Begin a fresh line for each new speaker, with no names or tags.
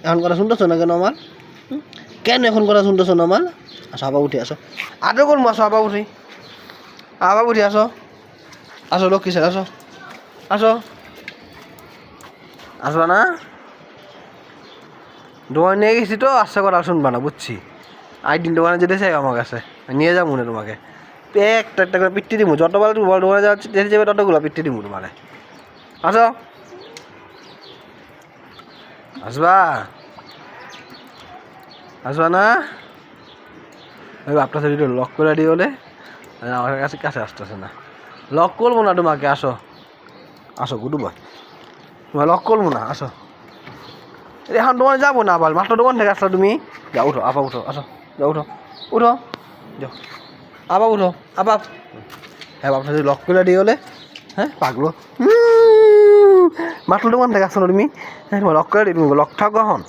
এখন কথা শুনতেছো না কেন আমার? কেন এখন কথা শুনতেছো না আমার? আসো আবার উঠে আসো, আদর করবো, আসো আবার উঠি, আবার উঠি, আসো আসো লক্ষ্মী স্যার, আসো আসো, আসবা না? দোকানে নিয়ে গেছি তো, আশা করা শুনবা না, বুঝছি। আইডিন দোকানে যেতে চাই আমার কাছে, নিয়ে যাবো মনে তোমাকে, একটা একটা করে পিট্টি দিমু, যতবার তুমি বল দোকানে যেতে যাবে ততগুলো পিট্টি দিমু তোমারে। আসো, আসবা, আসবা না? আপনার সাথে লক করে দিই বলে আমার কাছে কাছে আসতেছে না, লক করবো না তোমাকে, আসো আসো গুডু বয়, তোমার লক করবো না, আসো। এখন দোকানে যাবো না, আবার মাত্র দোকান থেকে আসলো তুমি, যাও উঠো, আবার উঠো, আসো, যাও উঠো, উঠো, যাও, আবার উঠো, আবার। হ্যাঁ আপনার যদি লক করে দিই বলে, হ্যাঁ পাগলো, মাত্র দোকান থেকে আসলো তুমি, হ্যাঁ তোমার লক করে দিই, তুমি লক থাকো এখন।